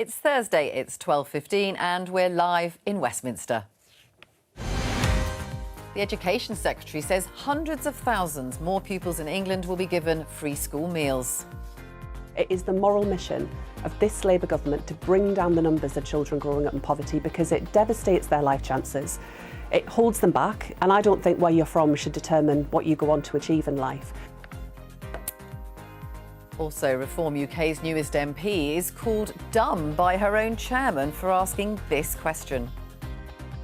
It's Thursday, it's 12:15 and we're live in Westminster. The Education Secretary says hundreds of thousands more pupils in England will be given free school meals. It is the moral mission of this Labour government to bring down the numbers of children growing up in poverty because it devastates their life chances. It holds them back, and I don't think where you're from should determine what you go on to achieve in life. Also, Reform UK's newest MP is called dumb by her own chairman for asking this question.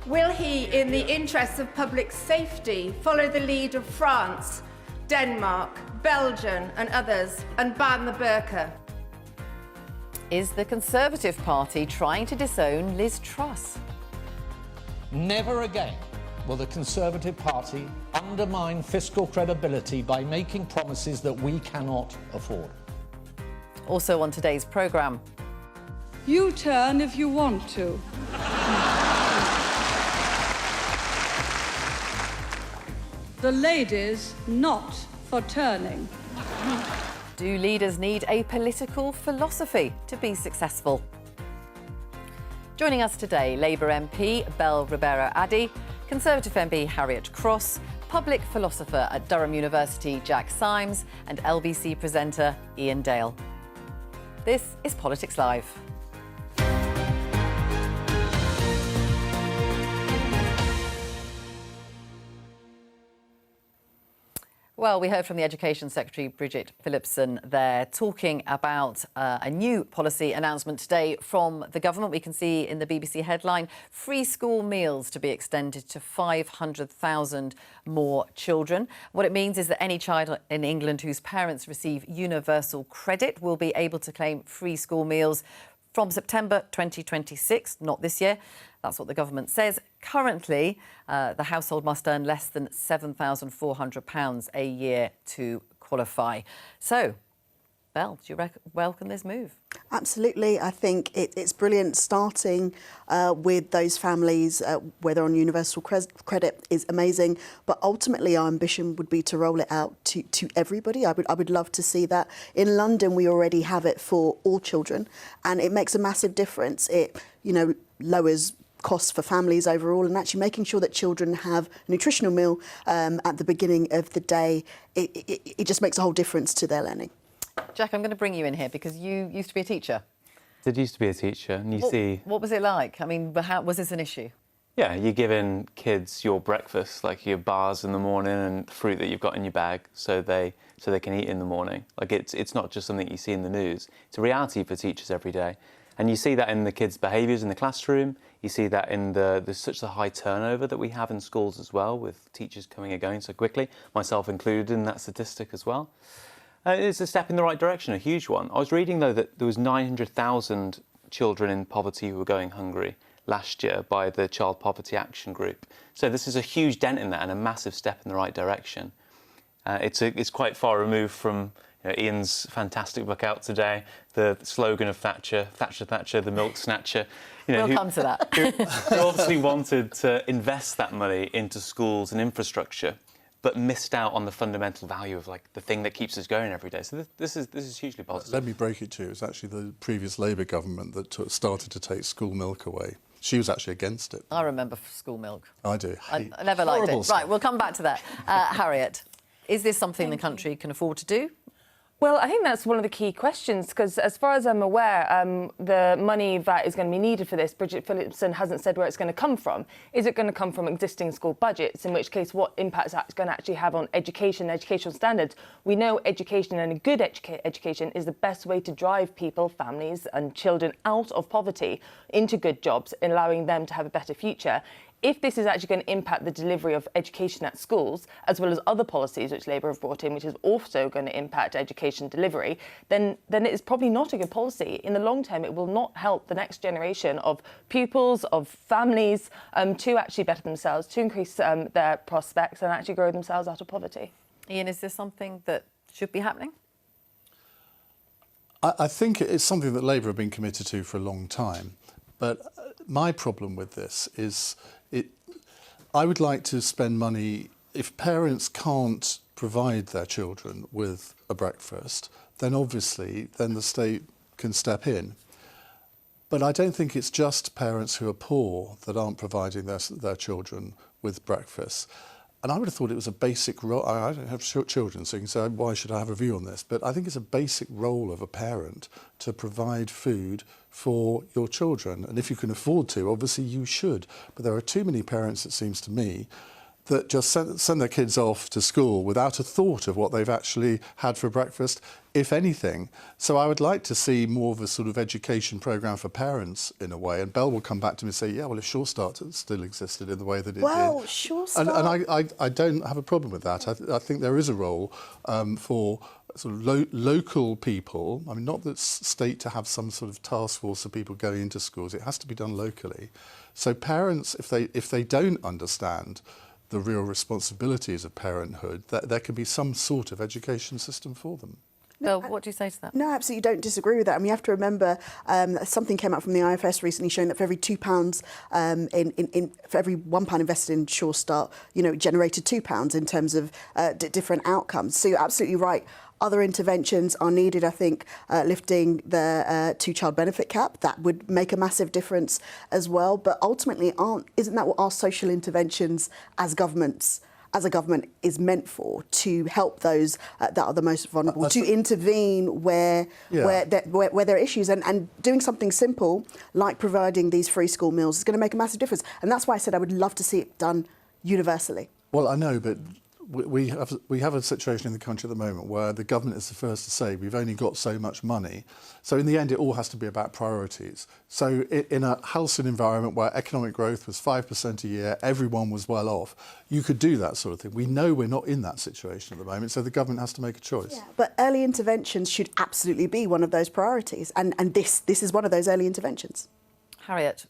Will he, in the interests of public safety, follow the lead of France, Denmark, Belgium and others and ban the burqa? Is the Conservative Party trying to disown Liz Truss? Never again will the Conservative Party undermine fiscal credibility by making promises that we cannot afford. Also on today's programme. You turn if you want to. The ladies not for turning. Do leaders need a political philosophy to be successful? Joining us today, Labour MP Belle Ribeiro-Addy, Conservative MP Harriet Cross, public philosopher at Durham University Jack Symes and LBC presenter Ian Dale. This is Politics Live. Well, we heard from the Education Secretary, Bridget Phillipson, there talking about a new policy announcement today from the government. We can see in the BBC headline, free school meals to be extended to 500,000 more children. What it means is that any child in England whose parents receive universal credit will be able to claim free school meals from September 2026, not this year. That's what the government says. Currently, the household must earn less than £7,400 a year to qualify. So, Belle, do you welcome this move? Absolutely. I think it's brilliant. Starting with those families where they're on universal credit is amazing. But ultimately, our ambition would be to roll it out to everybody. I would love to see that. In London, we already have it for all children, and it makes a massive difference. It, lowers costs for families overall, and actually making sure that children have a nutritional meal at the beginning of the day. It just makes a whole difference to their learning. Jack, I'm going to bring you in here because you used to be a teacher. Did used to be a teacher, and What was it like? I mean, how was this an issue? Yeah, you're giving kids your breakfast, like your bars in the morning and fruit that you've got in your bag, so they can eat in the morning. Like it's not just something you see in the news. It's a reality for teachers every day, and you see that in the kids' behaviours in the classroom. You see that in there's such a high turnover that we have in schools as well, with teachers coming and going so quickly, myself included in that statistic as well. It's a step in the right direction, a huge one. I was reading, though, that there was 900,000 children in poverty who were going hungry last year by the Child Poverty Action Group. So this is a huge dent in that and a massive step in the right direction. It's quite far removed from Ian's fantastic book out today, the slogan of Thatcher, the milk snatcher. We'll come to that. who obviously wanted to invest that money into schools and infrastructure, but missed out on the fundamental value of the thing that keeps us going every day. So this is hugely positive. Let me break it to you. It's actually the previous Labour government that started to take school milk away. She was actually against it. I remember school milk. I do. I never liked it. Stuff. Right, we'll come back to that. Harriet, is this something the country can afford to do? Well, I think that's one of the key questions, because as far as I'm aware, the money that is going to be needed for this, Bridget Phillipson hasn't said where it's going to come from. Is it going to come from existing school budgets, in which case what impact that's going to actually have on education, educational standards? We know education, and a good education is the best way to drive people, families and children out of poverty into good jobs, allowing them to have a better future. If this is actually going to impact the delivery of education at schools, as well as other policies which Labour have brought in, which is also going to impact education delivery, then it is probably not a good policy. In the long term, it will not help the next generation of pupils, of families, to actually better themselves, to increase their prospects and actually grow themselves out of poverty. Ian, is this something that should be happening? I think it's something that Labour have been committed to for a long time. But my problem with this is I would like to spend money. If parents can't provide their children with a breakfast, then obviously the state can step in. But I don't think it's just parents who are poor that aren't providing their children with breakfast. And I would have thought it was a basic role. I don't have children, so you can say, why should I have a view on this? But I think it's a basic role of a parent to provide food for your children. And if you can afford to, obviously you should. But there are too many parents, it seems to me, that just send their kids off to school without a thought of what they've actually had for breakfast, if anything. So I would like to see more of a sort of education programme for parents in a way. And Belle will come back to me and say, yeah, well, if Sure Start still existed in the way that it did. Well, Sure Start... And I don't have a problem with that. I think there is a role for sort of local people. I mean, not the state to have some sort of task force of people going into schools. It has to be done locally. So parents, if they don't understand the real responsibilities of parenthood, that there can be some sort of education system for them. Bill, what do you say to that? No, absolutely don't disagree with that. I mean, you have to remember something came out from the IFS recently showing that for every £2 for every £1 invested in Sure Start, it generated £2 in terms of different outcomes. So you're absolutely right. Other interventions are needed. I think lifting the two-child benefit cap, that would make a massive difference as well. But ultimately, isn't that what our social interventions as a government is meant for? To help those that are the most vulnerable, to intervene where there are issues, and doing something simple like providing these free school meals is going to make a massive difference. And that's why I said I would love to see it done universally. Well, I know, but we have a situation in the country at the moment where the government is the first to say we've only got so much money. So in the end, it all has to be about priorities. So in a halcyon environment where economic growth was 5% a year, everyone was well off, you could do that sort of thing. We know we're not in that situation at the moment, so the government has to make a choice. Yeah, but early interventions should absolutely be one of those priorities, and this is one of those early interventions. Harriet,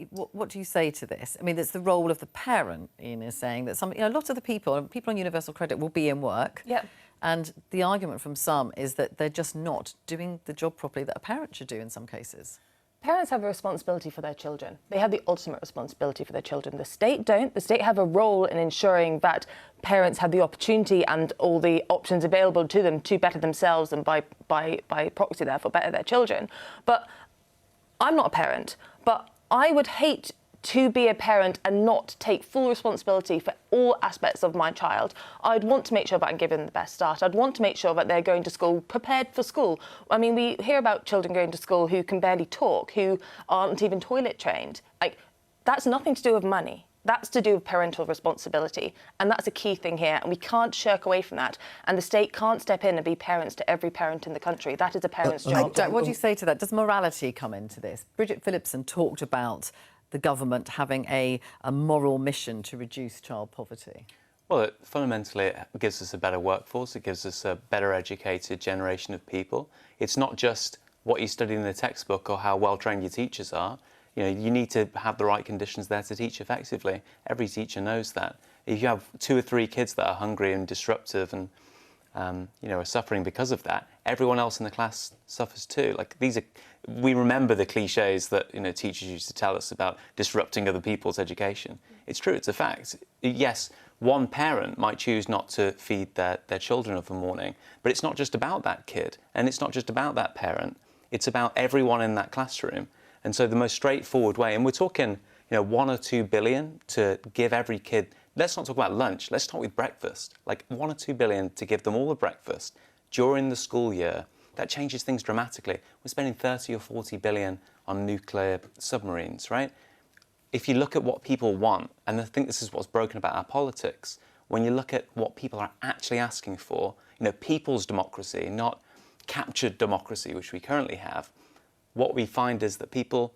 what do you say to this? I mean, it's the role of the parent, Ian is saying that a lot of the people on universal credit will be in work. Yep. And the argument from some is that they're just not doing the job properly that a parent should do in some cases. Parents have a responsibility for their children. They have the ultimate responsibility for their children. The state don't. The state have a role in ensuring that parents have the opportunity and all the options available to them to better themselves and by proxy, therefore, better their children. But I'm not a parent, but I would hate to be a parent and not take full responsibility for all aspects of my child. I'd want to make sure that I'm giving them the best start. I'd want to make sure that they're going to school prepared for school. I mean, we hear about children going to school who can barely talk, who aren't even toilet trained. Like, that's nothing to do with money. That's to do with parental responsibility. And that's a key thing here. And we can't shirk away from that. And the state can't step in and be parents to every parent in the country. That is a parent's job. What do you say to that? Does morality come into this? Bridget Phillipson talked about the government having a moral mission to reduce child poverty. Well, fundamentally, it gives us a better workforce. It gives us a better educated generation of people. It's not just what you study in the textbook or how well-trained your teachers are. You need to have the right conditions there to teach effectively. Every teacher knows that. If you have 2 or 3 kids that are hungry and disruptive and are suffering because of that, everyone else in the class suffers too. We remember the cliches that teachers used to tell us about disrupting other people's education. It's true, it's a fact. Yes, one parent might choose not to feed their children of a morning, but it's not just about that kid, and it's not just about that parent. It's about everyone in that classroom. And so the most straightforward way, and we're talking 1 or 2 billion to give every kid, let's not talk about lunch, let's start with breakfast, like 1 or 2 billion to give them all a breakfast during the school year. That changes things dramatically. We're spending 30 or 40 billion on nuclear submarines, right? If you look at what people want, and I think this is what's broken about our politics, when you look at what people are actually asking for, people's democracy, not captured democracy, which we currently have, what we find is that people,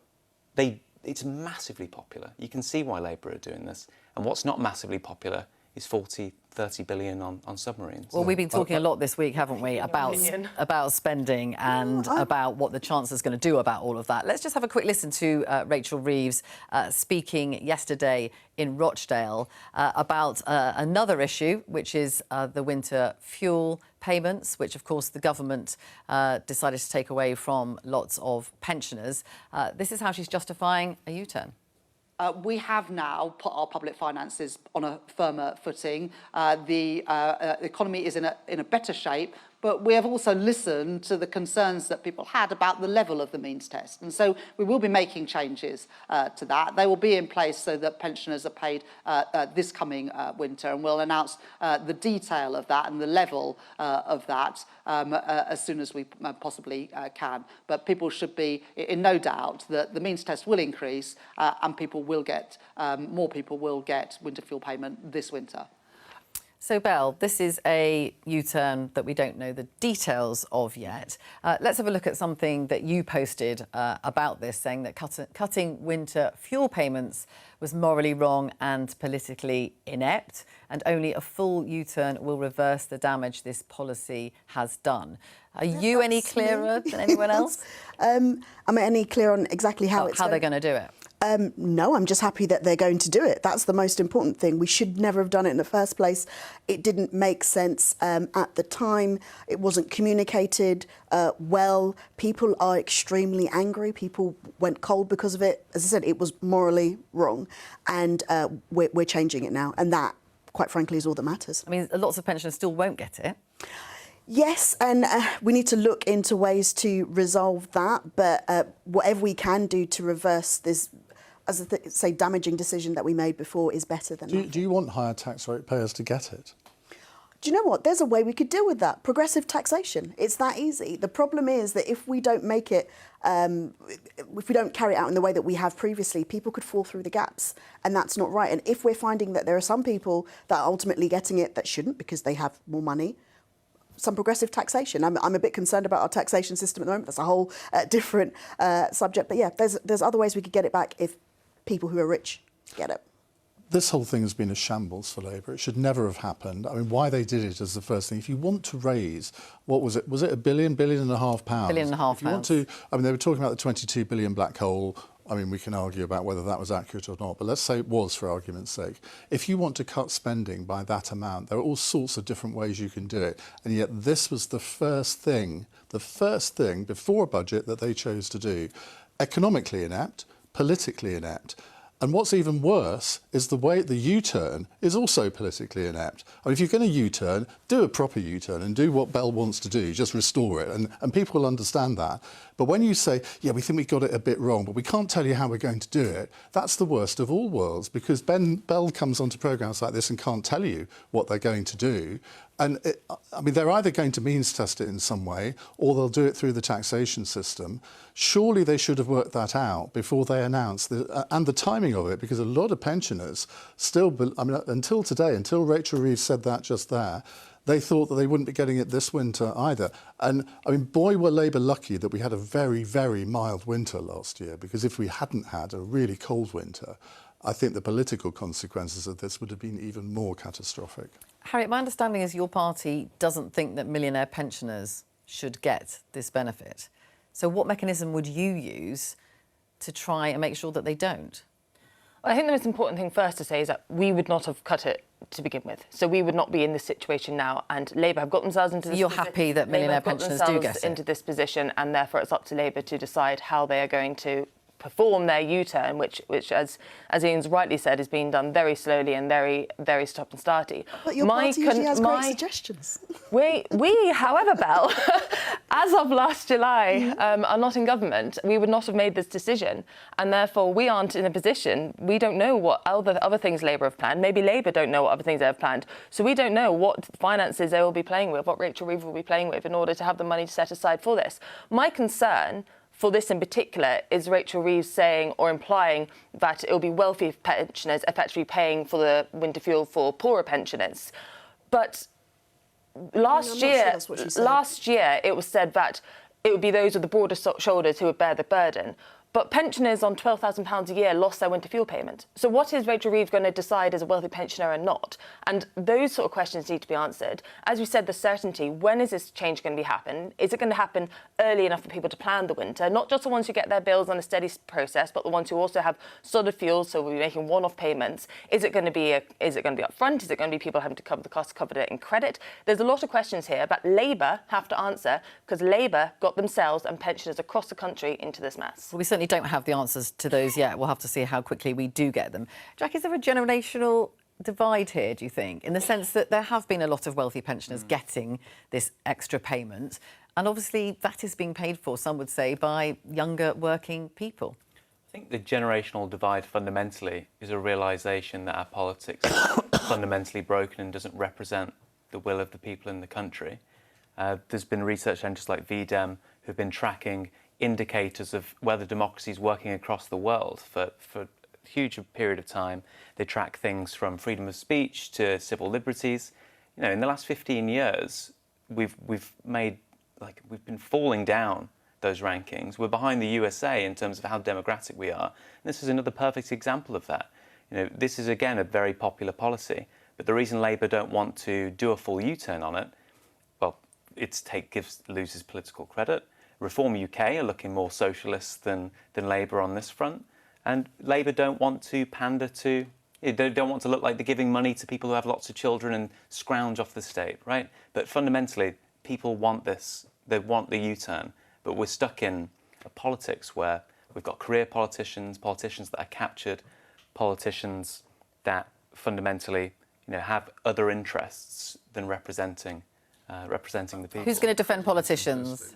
it's massively popular. You can see why Labour are doing this. And what's not massively popular is 40, 30 billion on submarines. Well, we've been talking a lot this week, haven't we, about spending and about what the Chancellor's going to do about all of that. Let's just have a quick listen to Rachel Reeves speaking yesterday in Rochdale about another issue, which is the winter fuel payments, which, of course, the government decided to take away from lots of pensioners. This is how she's justifying a U-turn. We have now put our public finances on a firmer footing. The economy is in a better shape, but we have also listened to the concerns that people had about the level of the means test. And so we will be making changes to that. They will be in place so that pensioners are paid this coming winter, and we'll announce the detail of that and the level of that as soon as we possibly can. But people should be in no doubt that the means test will increase and people will get, more people will get winter fuel payment this winter. So, Belle, this is a U-turn that we don't know the details of yet. Let's have a look at something that you posted about this, saying that cutting winter fuel payments was morally wrong and politically inept, and only a full U-turn will reverse the damage this policy has done. Are you any clearer than anyone else? Am I any clearer on exactly how they're going to do it? No, I'm just happy that they're going to do it. That's the most important thing. We should never have done it in the first place. It didn't make sense at the time. It wasn't communicated well. People are extremely angry. People went cold because of it. As I said, it was morally wrong. And we're changing it now. And that, quite frankly, is all that matters. I mean, lots of pensioners still won't get it. Yes, and we need to look into ways to resolve that. But whatever we can do to reverse this, as I say, damaging decision that we made before is better than nothing. Do you want higher tax rate payers to get it? Do you know what? There's a way we could deal with that. Progressive taxation. It's that easy. The problem is that if we don't make it, if we don't carry it out in the way that we have previously, people could fall through the gaps, and that's not right. And if we're finding that there are some people that are ultimately getting it that shouldn't because they have more money, some progressive taxation. I'm a bit concerned about our taxation system at the moment. That's a whole different subject. But yeah, there's other ways we could get it back if people who are rich get it. This whole thing has been a shambles for Labour. It should never have happened. I mean, why they did it is the first thing. If you want to raise, what was it? Was it £1 billion, £1.5 billion? £1.5 billion. If you want to, I mean, they were talking about the 22 billion black hole. I mean, we can argue about whether that was accurate or not, but let's say it was for argument's sake. If you want to cut spending by that amount, there are all sorts of different ways you can do it. And yet this was the first thing before a budget that they chose to do. Economically inept, politically inept. And what's even worse is the way the U-turn is also politically inept. I mean, if you're going to U-turn, do a proper U-turn and do what Bell wants to do, just restore it. And people will understand that. But when you say, yeah, we think we got it a bit wrong, but we can't tell you how we're going to do it, that's the worst of all worlds, because Bell comes onto programmes like this and can't tell you what they're going to do. And I mean, they're either going to means test it in some way, or they'll do it through the taxation system. Surely they should have worked that out before they announced and the timing of it, because a lot of pensioners still, I mean, until today, until Rachel Reeves said that just there, they thought that they wouldn't be getting it this winter either. And I mean, boy, were Labour lucky that we had a very, very mild winter last year, because if we hadn't had a really cold winter, I think the political consequences of this would have been even more catastrophic. Harriet, my understanding is your party doesn't think that millionaire pensioners should get this benefit. So what mechanism would you use to try and make sure that they don't? Well, I think the most important thing first to say is that we would not have cut it to begin with. So we would not be in this situation now, and Labour have got themselves into this position. You're happy that millionaire pensioners do get it? Into this position, and therefore it's up to Labour to decide how they are going to perform their U-turn, which as Ian's rightly said, is being done very slowly and very, very stop and starty. But your party usually has great suggestions. We, however, Belle, as of last July, are not in government. We would not have made this decision, and therefore we aren't in a position. We don't know what other things Labour have planned. Maybe Labour don't know what other things they have planned. So we don't know what finances they will be playing with, what Rachel Reeves will be playing with in order to have the money set aside for this. My concern for this in particular is Rachel Reeves saying or implying that it will be wealthy pensioners effectively paying for the winter fuel for poorer pensioners. But last year it was said that it would be those with the broader shoulders who would bear the burden. But pensioners on £12,000 a year lost their winter fuel payment. So what is Rachel Reeves going to decide as a wealthy pensioner and not? And those sort of questions need to be answered. As we said, the certainty, when is this change going to be happen? Is it going to happen early enough for people to plan the winter? Not just the ones who get their bills on a steady process, but the ones who also have solid fuel, so we'll be making one-off payments. Is it going to be upfront? Is it going to be people having to cover the cost, cover it in credit? There's a lot of questions here, but Labour have to answer, because Labour got themselves and pensioners across the country into this mess. Well, we certainly don't have the answers to those yet. We'll have to see how quickly we do get them. Jack, is there a generational divide here, do you think, in the sense that there have been a lot of wealthy pensioners getting this extra payment, and obviously that is being paid for, some would say, by younger working people? I think the generational divide fundamentally is a realisation that our politics is fundamentally broken and doesn't represent the will of the people in the country. There's been research centres like VDEM who've been tracking indicators of whether democracy is working across the world for a huge period of time. They track things from freedom of speech to civil liberties. You know, in the last 15 years, we've been falling down those rankings. We're behind the USA in terms of how democratic we are. And this is another perfect example of that. You know, this is again a very popular policy, but the reason Labour don't want to do a full U-turn on it, well, loses political credit. Reform UK are looking more socialist than Labour on this front, and Labour don't want to pander to. They don't want to look like they're giving money to people who have lots of children and scrounge off the state, right? But fundamentally, people want this. They want the U-turn. But we're stuck in a politics where we've got career politicians that are captured, politicians that fundamentally, have other interests than representing the people. Who's going to defend politicians?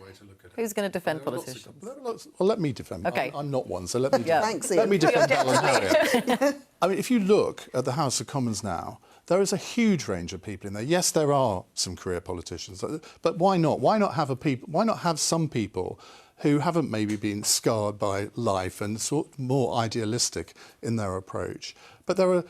Who's going to defend politicians? Well, let me defend. Okay. I'm not one, so let me. Thanks, Ian. Let me defend Alan. I mean, if you look at the House of Commons now, there is a huge range of people in there. Yes, there are some career politicians, but why not? Why not have some people who haven't maybe been scarred by life and sort of more idealistic in their approach? But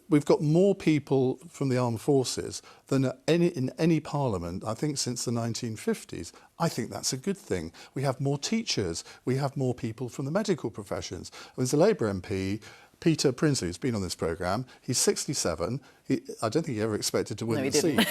we've got more people from the armed forces than in any parliament, I think, since the 1950s. I think that's a good thing. We have more teachers. We have more people from the medical professions. There's a Labour MP, Peter Prinsley, who's been on this programme. He's 67. I don't think he ever expected to win the seat.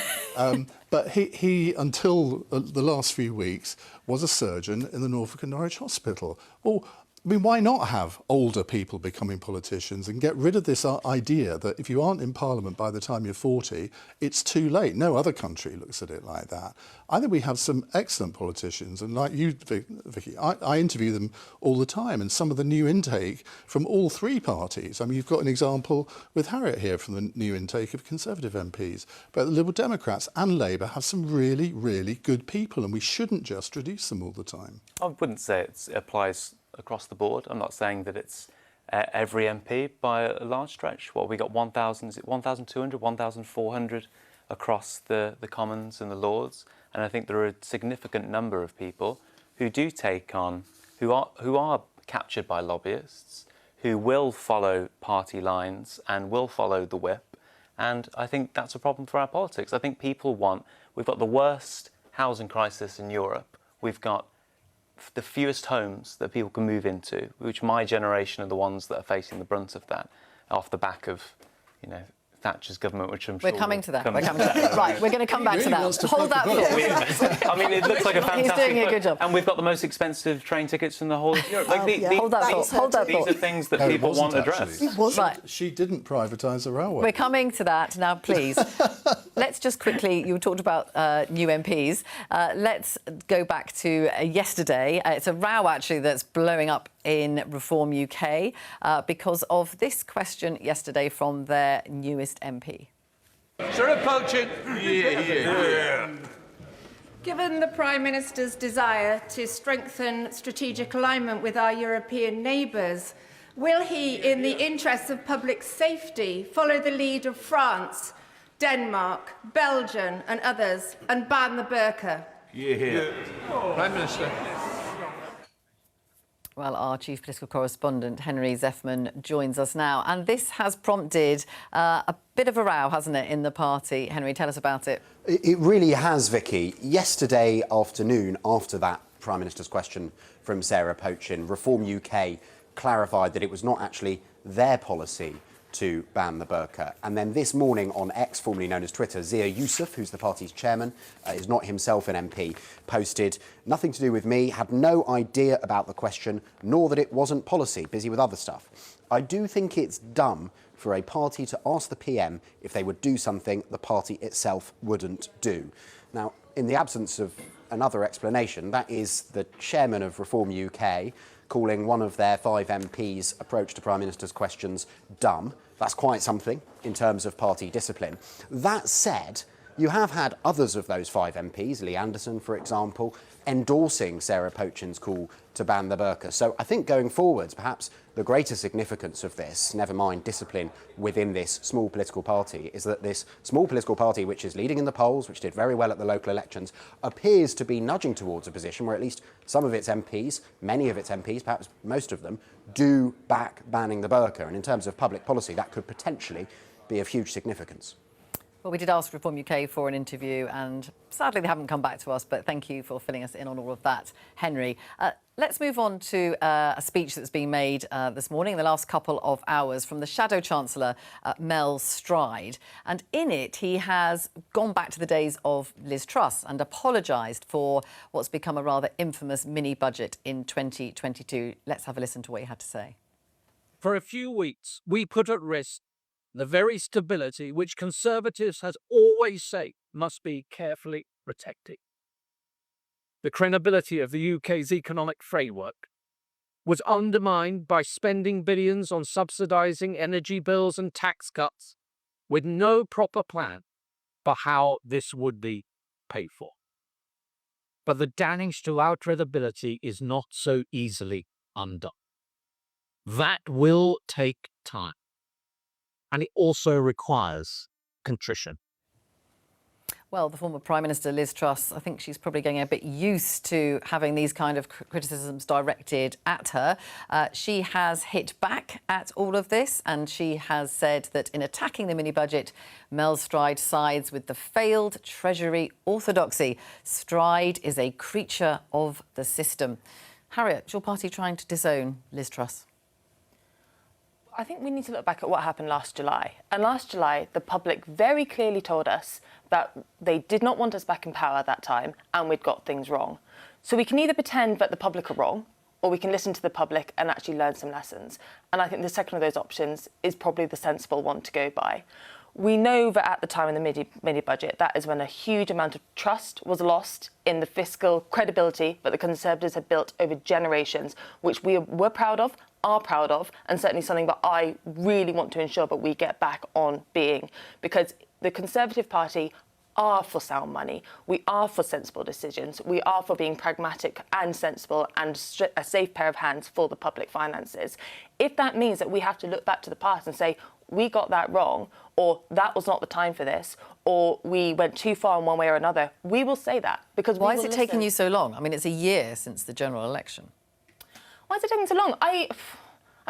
But he, until the last few weeks, was a surgeon in the Norfolk and Norwich Hospital. Well, I mean, why not have older people becoming politicians and get rid of this idea that if you aren't in Parliament by the time you're 40, it's too late? No other country looks at it like that. I think we have some excellent politicians, and like you, Vicky, I interview them all the time, and some of the new intake from all three parties. I mean, you've got an example with Harriet here from the new intake of Conservative MPs, but the Liberal Democrats and Labour have some really, really good people, and we shouldn't just reduce them all the time. I wouldn't say it applies across the board. I'm not saying that it's every MP by a large stretch. We got 1,000, is it 1,200, 1,400 across the Commons and the Lords, and I think there are a significant number of people who do take on, who are captured by lobbyists, who will follow party lines and will follow the whip, and I think that's a problem for our politics. I think we've got the worst housing crisis in Europe. We've got the fewest homes that people can move into, which my generation are the ones that are facing the brunt of that, off the back of, Thatcher's government, which I'm sure... We're coming to that. Right, we're going to come back to that. Hold that thought. I mean, it looks like a fantastic... He's doing a good job. And we've got the most expensive train tickets in the whole of Europe. Hold that thought. These are things that people want addressed. It wasn't. Right. She didn't privatise the railway. We're coming to that now, please. Let's just quickly, you talked about new MPs. Let's go back to yesterday. It's a row, actually, that's blowing up in Reform UK because of this question yesterday from their newest MP. Sir, poaching. Yeah. Given the Prime Minister's desire to strengthen strategic alignment with our European neighbours, will he, in the interests of public safety, follow the lead of France, Denmark, Belgium and others and ban the burqa? Yeah. Prime Minister. Well, our chief political correspondent, Henry Zeffman, joins us now. And this has prompted a bit of a row, hasn't it, in the party? Henry, tell us about it. It really has, Vicky. Yesterday afternoon, after that Prime Minister's question from Sarah Poachin, Reform UK clarified that it was not actually their policy to ban the burqa. And then this morning on X, formerly known as Twitter, Zia Yusuf, who's the party's chairman, is not himself an MP, posted, "Nothing to do with me, had no idea about the question, nor that it wasn't policy, busy with other stuff. I do think it's dumb for a party to ask the PM if they would do something the party itself wouldn't do." Now, in the absence of another explanation, that is the chairman of Reform UK calling one of their 5 MPs' approach to Prime Minister's questions dumb, That's quite something in terms of party discipline. That said, you have had others of those 5 MPs, Lee Anderson, for example, endorsing Sarah Pochin's call to ban the burqa. So I think going forwards, perhaps the greater significance of this, never mind discipline within this small political party, is that this small political party, which is leading in the polls, which did very well at the local elections, appears to be nudging towards a position where at least some of its MPs, many of its MPs, perhaps most of them, do back banning the burqa. And in terms of public policy, that could potentially be of huge significance. Well, we did ask Reform UK for an interview, and sadly they haven't come back to us, but thank you for filling us in on all of that, Henry. Let's move on to a speech that's been made this morning, in the last couple of hours, from the Shadow Chancellor, Mel Stride. And in it, he has gone back to the days of Liz Truss and apologised for what's become a rather infamous mini-budget in 2022. Let's have a listen to what he had to say. For a few weeks, we put at risk the very stability which Conservatives has always said must be carefully protected. The credibility of the UK's economic framework was undermined by spending billions on subsidising energy bills and tax cuts with no proper plan for how this would be paid for. But the damage to our credibility is not so easily undone. That will take time. And it also requires contrition. Well, the former Prime Minister, Liz Truss, I think she's probably getting a bit used to having these kind of criticisms directed at her. She has hit back at all of this, and she has said that in attacking the mini-budget, Mel Stride sides with the failed Treasury orthodoxy. Stride is a creature of the system. Harriet, is your party trying to disown Liz Truss? I think we need to look back at what happened last July. And last July, the public very clearly told us that they did not want us back in power at that time, and we'd got things wrong. So we can either pretend that the public are wrong, or we can listen to the public and actually learn some lessons. And I think the second of those options is probably the sensible one to go by. We know that at the time in the mini-budget, that is when a huge amount of trust was lost in the fiscal credibility that the Conservatives had built over generations, which we were proud of, are proud of, and certainly something that I really want to ensure that we get back on being. Because the Conservative Party are for sound money. We are for sensible decisions. We are for being pragmatic and sensible and a safe pair of hands for the public finances. If that means that we have to look back to the past and say, we got that wrong, or that was not the time for this, or we went too far in one way or another, we will say that. Because why is it taking you so long? I mean, it's a year since the general election. Why is it taking so long? I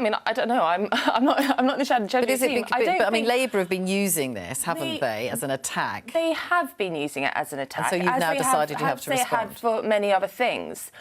mean, I don't know. I'm not in the shadow of the team. I mean, Labour have been using this, haven't they, as an attack? They have been using it as an attack. And so you've now decided you have to respond. They have for many other things.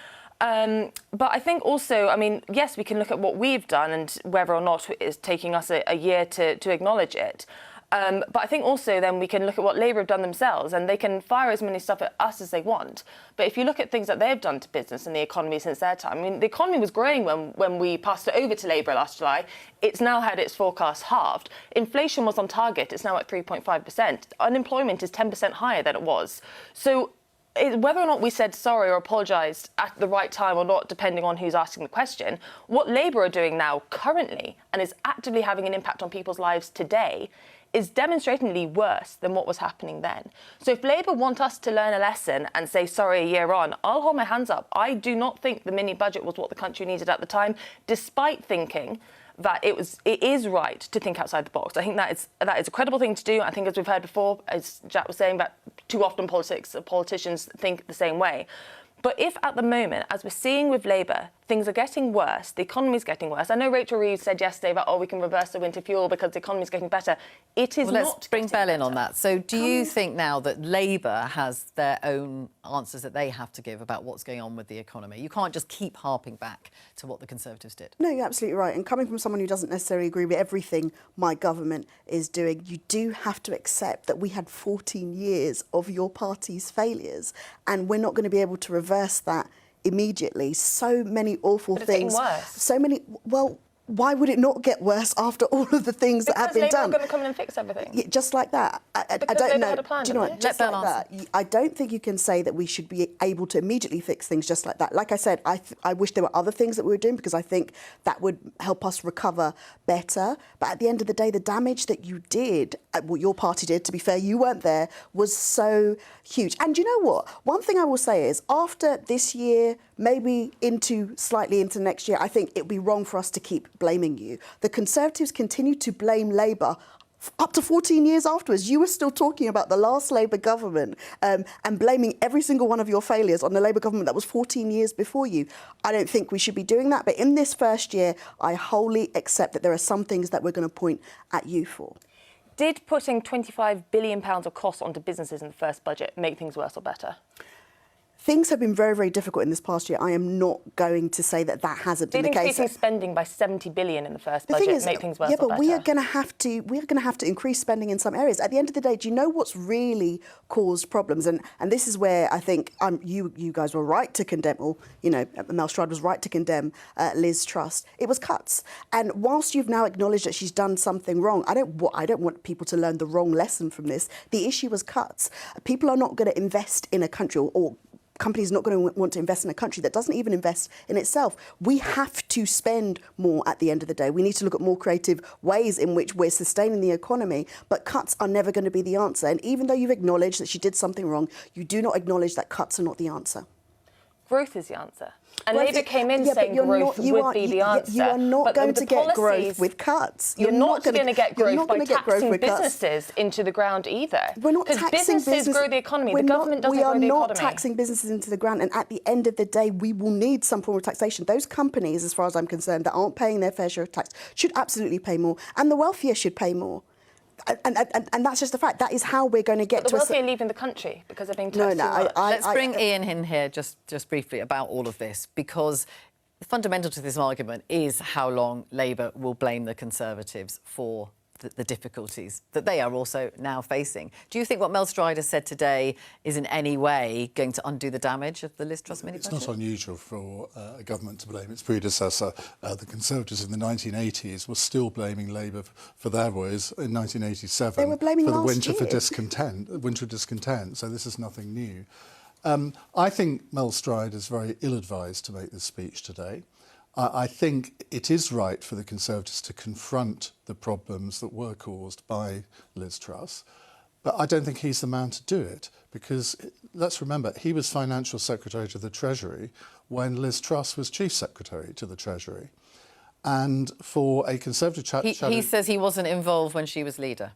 But I think also, I mean, yes, we can look at what we've done and whether or not it's taking us a year to acknowledge it. But I think also then we can look at what Labour have done themselves, and they can fire as many stuff at us as they want. But if you look at things that they've done to business and the economy since their time, I mean, the economy was growing when we passed it over to Labour last July. It's now had its forecast halved. Inflation was on target. It's now at 3.5%. Unemployment is 10% higher than it was. So whether or not we said sorry or apologised at the right time or not, depending on who's asking the question, what Labour are doing now currently and is actively having an impact on people's lives today is demonstratingly worse than what was happening then. So if Labour want us to learn a lesson and say sorry a year on, I'll hold my hands up. I do not think the mini-budget was what the country needed at the time, despite thinking that it is right to think outside the box. I think that is a credible thing to do. I think, as we've heard before, as Jack was saying, that too often politicians think the same way. But if at the moment, as we're seeing with Labour, things are getting worse, the economy's getting worse. I know Rachel Reeves said yesterday that, we can reverse the winter fuel because the economy's getting better. It is not. Let's bring Bell in on that. So do you think now that Labour has their own answers that they have to give about what's going on with the economy? You can't just keep harping back to what the Conservatives did. No, you're absolutely right. And coming from someone who doesn't necessarily agree with everything my government is doing, you do have to accept that we had 14 years of your party's failures, and we're not going to be able to reverse that immediately. So many awful things. It's getting worse. So many. Well, why would it not get worse after all of the things that have been Labour done? are going to come in and fix everything. Yeah, just like that. I don't Labour know. had a plan, Do you know didn't what? they? Just like that. I don't think you can say that we should be able to immediately fix things just like that. Like I said, I wish there were other things that we were doing because I think that would help us recover better. But at the end of the day, the damage that you did, what your party did, to be fair, you weren't there, was so huge. And you know what? One thing I will say is after this year, maybe slightly into next year, I think it would be wrong for us to keep blaming you. The Conservatives continue to blame Labour up to 14 years afterwards. You were still talking about the last Labour government and blaming every single one of your failures on the Labour government that was 14 years before you. I don't think we should be doing that. But in this first year, I wholly accept that there are some things that we're going to point at you for. Did putting £25 billion of costs onto businesses in the first budget make things worse or better? Things have been very, very difficult in this past year. I am not going to say that that hasn't been the case. Did increasing spending by $70 billion in the first budget make things worse or better? Yeah, but we are going to have to increase spending in some areas. At the end of the day, do you know what's really caused problems? And this is where I think you guys were right to condemn, or Mel Stride was right to condemn Liz Truss. It was cuts. And whilst you've now acknowledged that she's done something wrong, I don't want people to learn the wrong lesson from this. The issue was cuts. People are not going to invest in a country, or companies are not going to want to invest in a country that doesn't even invest in itself. We have to spend more at the end of the day. We need to look at more creative ways in which we're sustaining the economy, but cuts are never going to be the answer. And even though you've acknowledged that she did something wrong, you do not acknowledge that cuts are not the answer. Growth is the answer. And Labour came in saying growth would be the answer. You are not going to get growth with cuts. You're not going to get growth by taxing businesses into the ground either. We're not taxing businesses. Because businesses grow the economy. The government doesn't grow the economy. We are not taxing businesses into the ground. And at the end of the day, we will need some form of taxation. Those companies, as far as I'm concerned, that aren't paying their fair share of tax should absolutely pay more. And the wealthier should pay more. And that's just the fact. That is how we're going to get but to. The wealthy are leaving the country because they're being taxed too much. Let's bring Ian in here just briefly about all of this, because the fundamental to this argument is how long Labour will blame the Conservatives for the difficulties that they are also now facing. Do you think what Mel Stride has said today is in any way going to undo the damage of the Liz Truss mini-budget? It's not unusual for a government to blame its predecessor. The Conservatives in the 1980s were still blaming Labour for their woes in 1987. They were blaming for the last winter year. for discontent. So this is nothing new. I think Mel Stride is very ill-advised to make this speech today. I think it is right for the Conservatives to confront the problems that were caused by Liz Truss, but I don't think he's the man to do it, because let's remember, he was Financial Secretary to the Treasury when Liz Truss was Chief Secretary to the Treasury. And for a Conservative he says he wasn't involved when she was leader.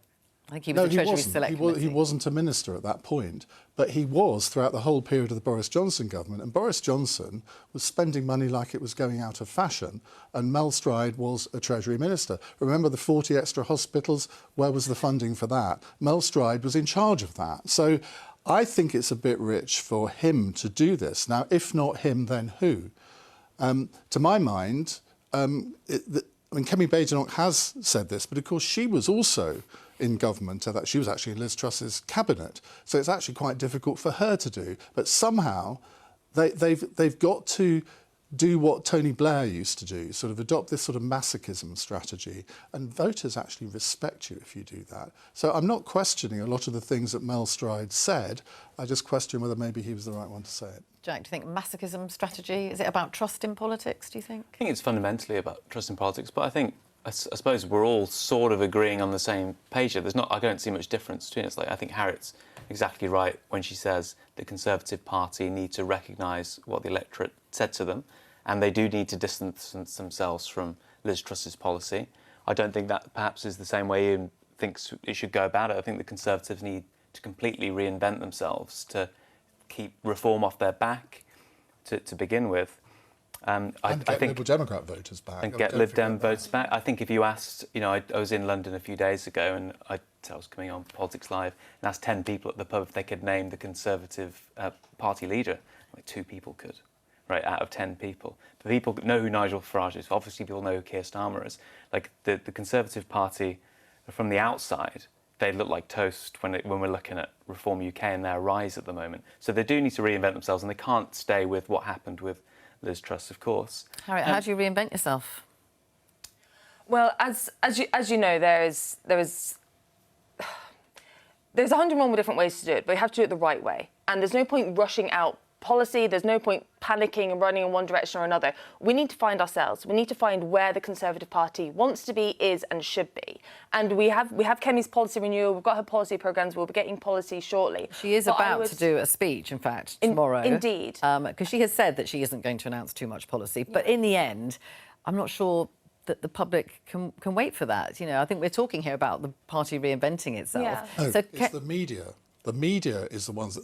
I think he was the Treasury Select Committee. He wasn't a minister at that point, but he was throughout the whole period of the Boris Johnson government. And Boris Johnson was spending money like it was going out of fashion, and Mel Stride was a Treasury minister. Remember the 40 extra hospitals? Where was the funding for that? Mel Stride was in charge of that. So I think it's a bit rich for him to do this. Now, if not him, then who? To my mind, Kemi Badenoch has said this, but of course she was also in government, that she was actually in Liz Truss's cabinet. So it's actually quite difficult for her to do. But somehow they've got to do what Tony Blair used to do, sort of adopt this sort of masochism strategy. And voters actually respect you if you do that. So I'm not questioning a lot of the things that Mel Stride said. I just question whether maybe he was the right one to say it. Jack, do you think masochism strategy, is it about trust in politics, do you think? I think it's fundamentally about trust in politics, but I suppose we're all sort of agreeing on the same page here. I don't see much difference between us. I think Harriet's exactly right when she says the Conservative Party need to recognise what the electorate said to them, and they do need to distance themselves from Liz Truss's policy. I don't think that perhaps is the same way Ian thinks it should go about it. I think the Conservatives need to completely reinvent themselves to keep reform off their back to begin with. I think Liberal Democrat voters back. And get Lib Dem voters back. I think if you asked, I was in London a few days ago and I was coming on Politics Live and asked 10 people at the pub if they could name the Conservative party leader. Like 2 people could, right, out of 10 people. But people know who Nigel Farage is. Obviously, people know who Keir Starmer is. Like the Conservative Party, from the outside, they look like toast when we're looking at Reform UK and their rise at the moment. So they do need to reinvent themselves, and they can't stay with what happened with Liz Truss, of course. Harriet, how do you reinvent yourself? Well, as you know, there's 101 different ways to do it, but you have to do it the right way. And there's no point rushing out policy. There's no point panicking and running in one direction or another. We need to find ourselves. We need to find where the Conservative Party wants to be, is, and should be. And we have Kemi's policy renewal. We've got her policy programmes. We'll be getting policy shortly. She is about to do a speech, in fact, tomorrow. Indeed. Because she has said that she isn't going to announce too much policy. But in the end, I'm not sure that the public can wait for that. You know, I think we're talking here about the party reinventing itself. Yeah. No, So it's the media. The media is the ones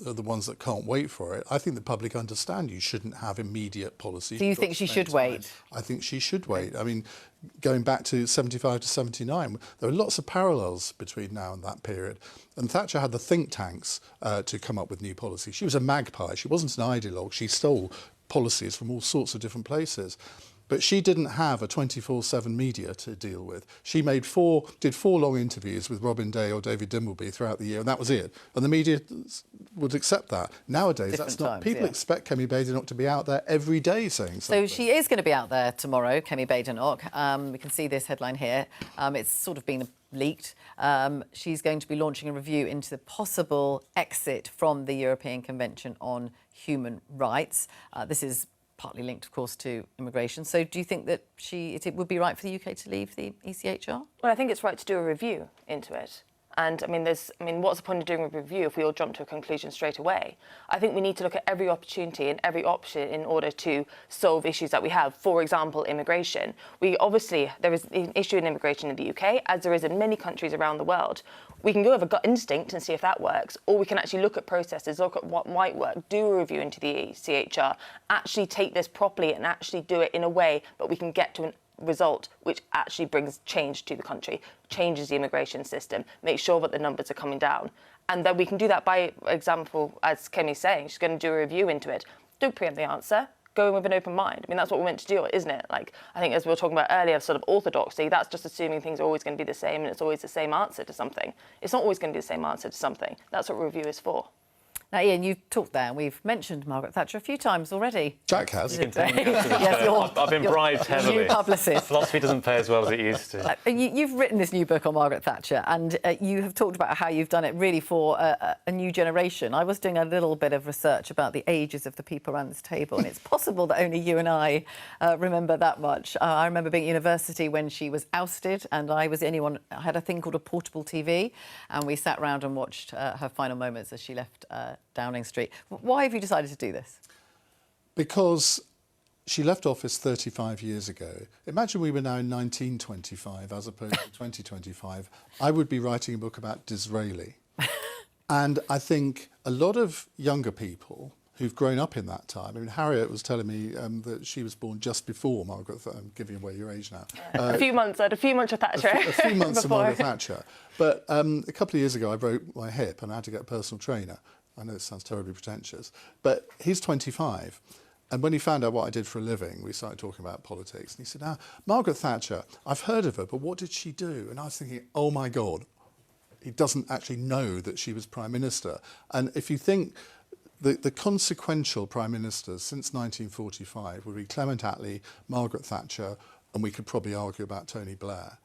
that can't wait for it. I think the public understand you shouldn't have immediate policy. Do you think she should wait? I think she should wait. I mean, going back to 75 to 79, there are lots of parallels between now and that period. And Thatcher had the think tanks to come up with new policy. She was a magpie. She wasn't an ideologue. She stole policies from all sorts of different places. But she didn't have a 24/7 media to deal with. She did four long interviews with Robin Day or David Dimbleby throughout the year, and that was it. And the media would accept that. Nowadays, that's not. People expect Kemi Badenoch to be out there every day saying something. So she is going to be out there tomorrow, Kemi Badenoch. We can see this headline here. It's sort of been leaked. She's going to be launching a review into the possible exit from the European Convention on Human Rights. This is partly linked, of course, to immigration. So do you think that it would be right for the UK to leave the ECHR? Well, I think it's right to do a review into it. And what's the point of doing a review if we all jump to a conclusion straight away? I think we need to look at every opportunity and every option in order to solve issues that we have. For example, immigration. There is an issue in immigration in the UK, as there is in many countries around the world. We can go with a gut instinct and see if that works, or we can actually look at processes, look at what might work, do a review into the ECHR, actually take this properly and actually do it in a way that we can get to an result which actually brings change to the country, changes the immigration system, make sure that the numbers are coming down. And then we can do that by example, as Kemi's saying, she's going to do a review into it. Don't preempt the answer. Go in with an open mind. I mean, that's what we're meant to do, isn't it? Like, I think as we were talking about earlier, sort of orthodoxy, that's just assuming things are always going to be the same and it's always the same answer to something. It's not always going to be the same answer to something. That's what review is for. Now, Ian, you've talked there, and we've mentioned Margaret Thatcher a few times already. Jack has. Yes, I've been bribed heavily. New publicist. Philosophy doesn't pay as well as it used to. You've written this new book on Margaret Thatcher, and you have talked about how you've done it really for a new generation. I was doing a little bit of research about the ages of the people around this table, and it's possible that only you and I remember that much. I remember being at university when she was ousted, and I was the only one. I had a thing called a portable TV, and we sat round and watched her final moments as she left Downing Street. Why have you decided to do this? Because she left office 35 years ago. Imagine we were now in 1925 as opposed to 2025. I would be writing a book about Disraeli. And I think a lot of younger people who've grown up in that time. I mean, Harriet was telling me that she was born just before Margaret. I'm giving away your age now. A few months of Thatcher. A few months of Margaret Thatcher. But a couple of years ago, I broke my hip and I had to get a personal trainer. I know this sounds terribly pretentious, but he's 25. And when he found out what I did for a living, we started talking about politics. And he said, now, Margaret Thatcher, I've heard of her, but what did she do? And I was thinking, oh, my God, he doesn't actually know that she was Prime Minister. And if you think the consequential Prime Ministers since 1945 would be Clement Attlee, Margaret Thatcher, and we could probably argue about Tony Blair.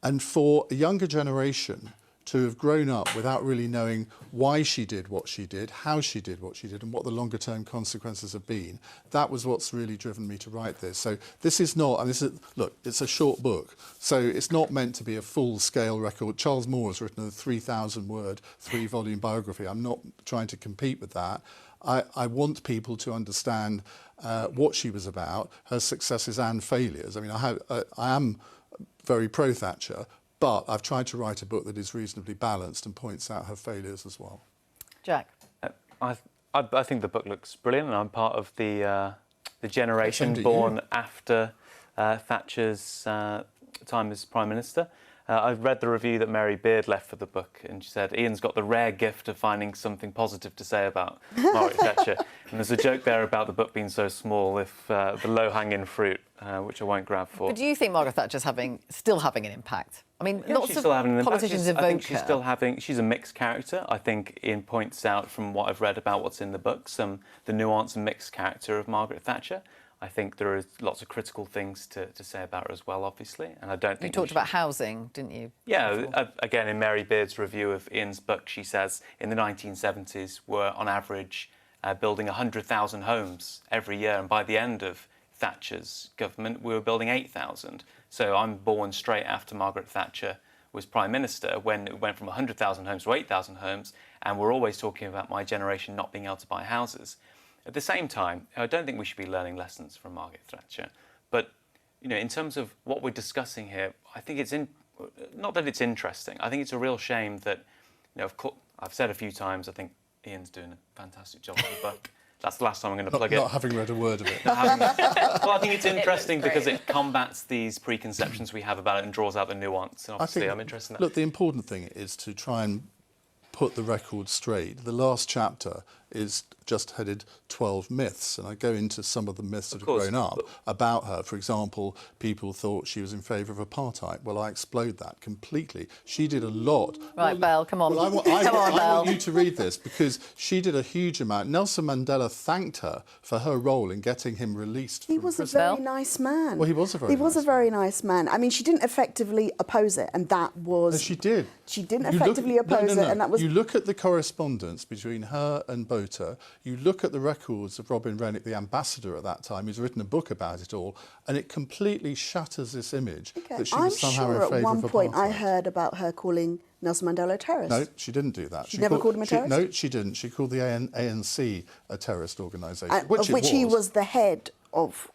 And for a younger generation to have grown up without really knowing why she did what she did, how she did what she did, and what the longer term consequences have been, that was what's really driven me to write this. So this is not, and this is, look, it's a short book, so it's not meant to be a full-scale record. Charles Moore has written a 3,000-word, 3-volume biography. I'm not trying to compete with that. I want people to understand what she was about, her successes and failures. I mean, I am very pro-Thatcher, but I've tried to write a book that is reasonably balanced and points out her failures as well. Jack? I think the book looks brilliant, and I'm part of the generation born after Thatcher's time as Prime Minister. I've read the review that Mary Beard left for the book, and she said, Ian's got the rare gift of finding something positive to say about Margaret Thatcher. And there's a joke there about the book being so small, if the low-hanging fruit, which I won't grab for. But do you think Margaret Thatcher's still having an impact? I mean, yeah, lots of politicians evoke her. I think she's still having... She's a mixed character. I think Ian points out from what I've read about what's in the book, the nuance and mixed character of Margaret Thatcher. I think there are lots of critical things to say about her as well, obviously, and I don't think... You talked about housing, didn't you? Yeah, again, in Mary Beard's review of Ian's book, she says in the 1970s we're on average building 100,000 homes every year, and by the end of Thatcher's government we were building 8,000. So I'm born straight after Margaret Thatcher was Prime Minister, when it went from 100,000 homes to 8,000 homes, and we're always talking about my generation not being able to buy houses. At the same time, I don't think we should be learning lessons from Margaret Thatcher. But, you know, in terms of what we're discussing here, I think it's not that it's interesting. I think it's a real shame that, you know, of course, I've said a few times, I think Ian's doing a fantastic job with the book. That's the last time I'm going to plug it. Not having read a word of it. Well, I think it's interesting because it combats these preconceptions we have about it and draws out the nuance. And obviously, I'm interested in that. Look, the important thing is to try and put the record straight. The last chapter is just headed 12 myths, and I go into some of the myths that have grown up about her. For example, people thought she was in favour of apartheid. Well, I explode that completely. She did a lot. Right, Belle, come on. Well, I want you to read this because she did a huge amount. Nelson Mandela thanked her for her role in getting him released from prison. He was a very nice man. Well, he was a very nice man. I mean, she didn't effectively oppose it, and that was... No, she did. She didn't effectively oppose it, and that was... You look at the correspondence between her and Botha, you look at the records of Robin Rennick, the ambassador at that time, who's written a book about it all, and it completely shatters this image that she was somehow in favour of apartheid. I'm sure at one point I heard about her calling Nelson Mandela a terrorist. No, she didn't do that. She never called him a terrorist? No, she didn't. She called the ANC a terrorist organisation, of which he was the head of.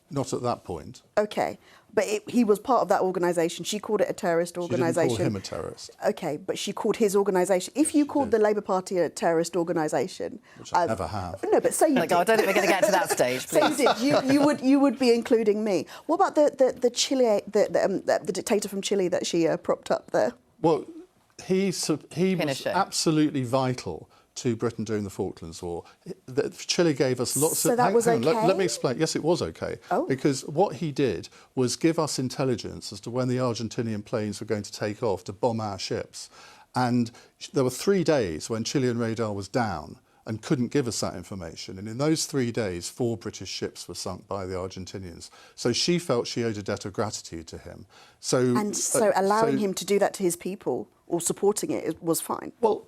Not at that point. OK. But he was part of that organisation. She called it a terrorist organisation. She didn't call him a terrorist. OK, but she called his organisation. If you called the Labour Party a terrorist organisation... Which I never have. No, but say you did. I don't think we're going to get to that stage, please. So you did. You would be including me. What about the dictator from Chile that she propped up there? Well, he was absolutely vital to Britain during the Falklands War. Chile gave us lots so of... that was OK? Let me explain. Yes, it was OK. Oh. Because what he did was give us intelligence as to when the Argentinian planes were going to take off to bomb our ships. And there were 3 days when Chilean radar was down and couldn't give us that information. And in those 3 days, 4 British ships were sunk by the Argentinians. So she felt she owed a debt of gratitude to him. So allowing him to do that to his people or supporting it was fine? Well,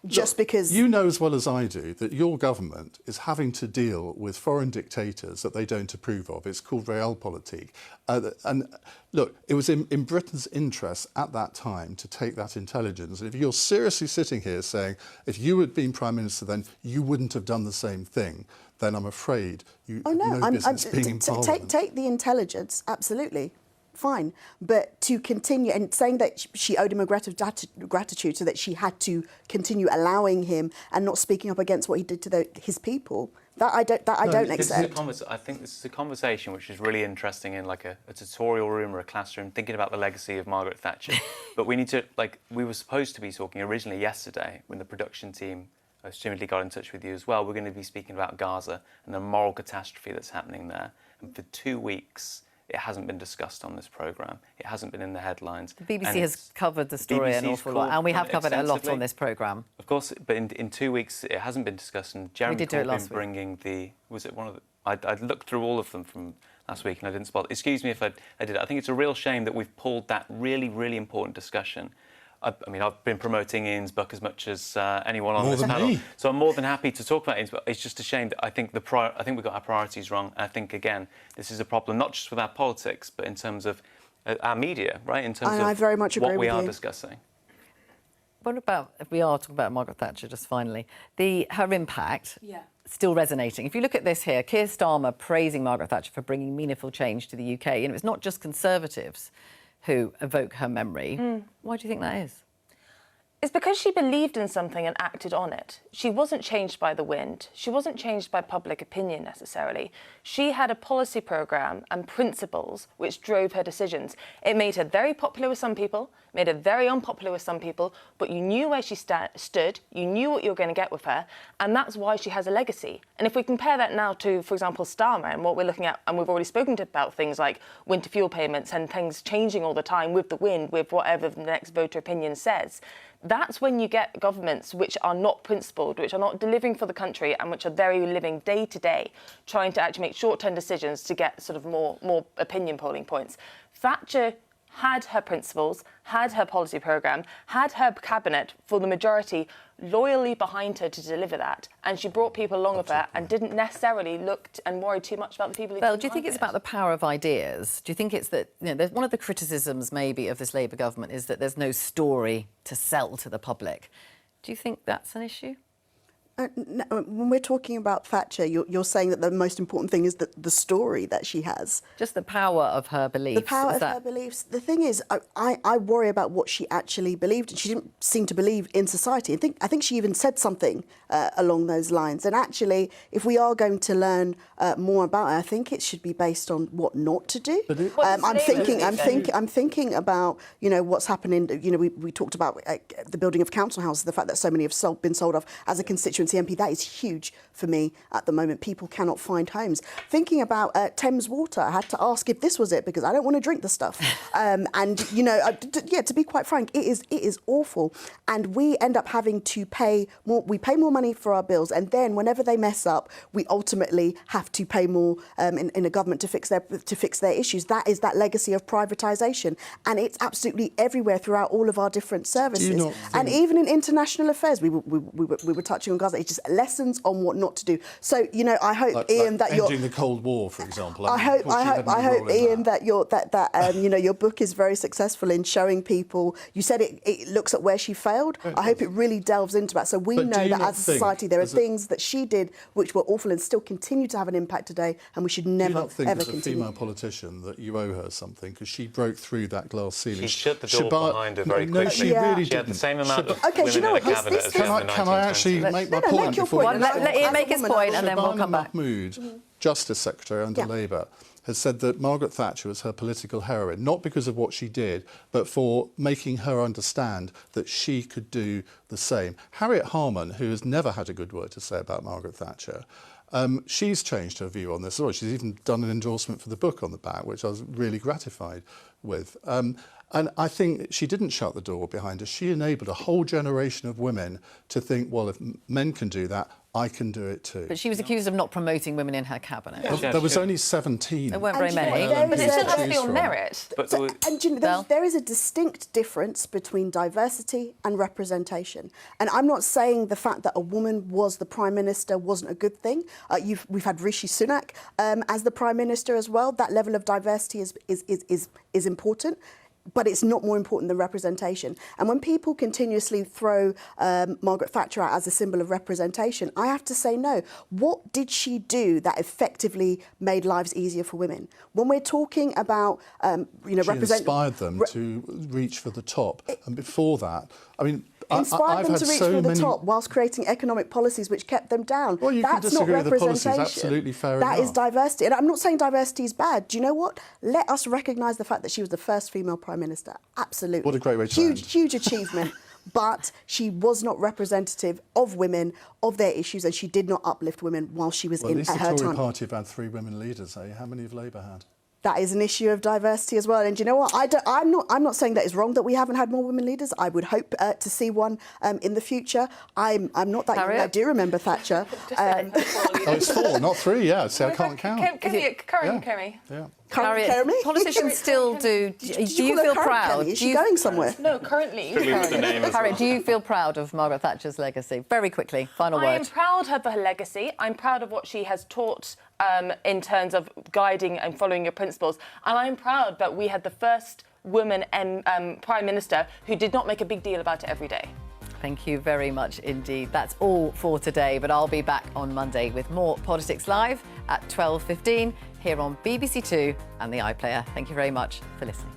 just because... You know as well as I do that your government is having to deal with foreign dictators that they don't approve of. It's called realpolitik. And look, it was in Britain's interest at that time to take that intelligence. And if you're seriously sitting here saying, if you had been Prime Minister then, you wouldn't have done the same thing, then I'm afraid you have no business being in Parliament. Take the intelligence, absolutely. Fine, but to continue and saying that she owed him a gratitude so that she had to continue allowing him and not speaking up against what he did to his people, that I don't accept. I think this is a conversation which is really interesting in like a tutorial room or a classroom, thinking about the legacy of Margaret Thatcher. But we need to, we were supposed to be talking originally yesterday when the production team assumedly got in touch with you as well. We're going to be speaking about Gaza and the moral catastrophe that's happening there. And for 2 weeks, it hasn't been discussed on this programme. It hasn't been in the headlines. The BBC has covered the story an awful lot, and we have covered it a lot on this programme. Of course, but in 2 weeks it hasn't been discussed. And Jeremy Corbyn bringing I looked through all of them from last week and I didn't spot. Excuse me if I did it. I think it's a real shame that we've pulled that really, really important discussion. I mean, I've been promoting Ian's book as much as anyone on this panel, so I'm more than happy to talk about Ian's book. It's just a shame that I think we got our priorities wrong. And I think again, this is a problem not just with our politics, but in terms of our media, right? In terms of what we are discussing. What about if we are talking about Margaret Thatcher? Just finally, her impact. Yeah. Still resonating. If you look at this here, Keir Starmer praising Margaret Thatcher for bringing meaningful change to the UK, and it's not just Conservatives who evoke her memory. Why do you think that is? It's because she believed in something and acted on it. She wasn't changed by the wind. She wasn't changed by public opinion necessarily. She had a policy programme and principles which drove her decisions. It made her very popular with some people, made her very unpopular with some people, but you knew where she stood, you knew what you were going to get with her, and that's why she has a legacy. And if we compare that now to, for example, Starmer and what we're looking at, and we've already spoken about things like winter fuel payments and things changing all the time with the wind, with whatever the next voter opinion says, That's when you get governments which are not principled, which are not delivering for the country, and which are very living day to day, trying to actually make short-term decisions to get sort of more opinion polling points. Thatcher had her principles, had her policy programme, had her cabinet for the majority loyally behind her to deliver that, and she brought people along with her and didn't necessarily look and worry too much about the people who Well, do you think it's about the power of ideas? Do you think it's that, there's one of the criticisms maybe of this Labour government is that there's no story to sell to the public. Do you think that's an issue? No, when we're talking about Thatcher, you're saying that the most important thing is the story that she has. Just the power of her beliefs. The power of her beliefs. The thing is, I worry about what she actually believed, and she didn't seem to believe in society. I think she even said something along those lines. And actually, if we are going to learn more about her, I think it should be based on what not to do. I'm thinking about what's happening. We talked about the building of council houses, the fact that so many have been sold off as a constituency MP. That is huge for me at the moment. People cannot find homes. Thinking about Thames Water, I had to ask if this was it because I don't want to drink the stuff. To be quite frank, it is awful, and we end up having to pay more. We pay more money for our bills, and then whenever they mess up, we ultimately have to pay more in a government to fix their issues. That is that legacy of privatisation, and it's absolutely everywhere throughout all of our different services. And even in international affairs, we were touching on Gaza. It's just lessons on what not to do. So I hope, Ian, that ending the Cold War, for example. I hope, Ian, that your book is very successful in showing people. You said it looks at where she failed. I hope it really delves into that, so we know that as a society there are things that she did which were awful and still continue to have an impact today, and we should never ever continue. As a female politician that you owe her something because she broke through that glass ceiling. She shut the door behind her very quickly. No, she really did. She had the same amount of women in the cabinet as Can I actually make my point? Let Ian make his point and then we'll come back. Mahmood, Justice Secretary under Labour, has said that Margaret Thatcher was her political heroine, not because of what she did, but for making her understand that she could do the same. Harriet Harman, who has never had a good word to say about Margaret Thatcher, she's changed her view on this as well. She's even done an endorsement for the book on the back, which I was really gratified with. And I think she didn't shut the door behind her. She enabled a whole generation of women to think, well, if men can do that, I can do it too. But she was accused of not promoting women in her cabinet. There was only 17. There weren't very many. But it shouldn't have to be on merit. There is a distinct difference between diversity and representation. And I'm not saying the fact that a woman was the Prime Minister wasn't a good thing. We've had Rishi Sunak as the Prime Minister as well. That level of diversity is important. But it's not more important than representation. And when people continuously throw Margaret Thatcher out as a symbol of representation, I have to say no. What did she do that effectively made lives easier for women? When we're talking about, she inspired them to reach for the top. And before that, I mean, inspired them to reach for the top whilst creating economic policies which kept them down. Well, you can disagree with the policies, absolutely fair enough. That is diversity. And I'm not saying diversity is bad. Do you know what? Let us recognise the fact that she was the first female Prime Minister. Absolutely. What a great way to end. Huge achievement. But she was not representative of women, of their issues, and she did not uplift women while she was in her time. At least the Tory party have had 3 women leaders, eh? How many have Labour had? That is an issue of diversity as well. And do you know what? I'm not saying that it's wrong that we haven't had more women leaders. I would hope to see one in the future. I'm not that young. I do remember Thatcher. It's 4, not 3. Yeah, see, I can't count. Kerry. Yeah. Politicians still do. Do you feel proud? Is she going somewhere? No, currently. Harriet, do you feel proud of Margaret Thatcher's legacy? Very quickly, final word. I am proud of her legacy. I'm proud of what she has taught in terms of guiding and following your principles. And I'm proud that we had the first woman Prime Minister who did not make a big deal about it every day. Thank you very much indeed. That's all for today, but I'll be back on Monday with more Politics Live at 12:15 here on BBC Two and the iPlayer. Thank you very much for listening.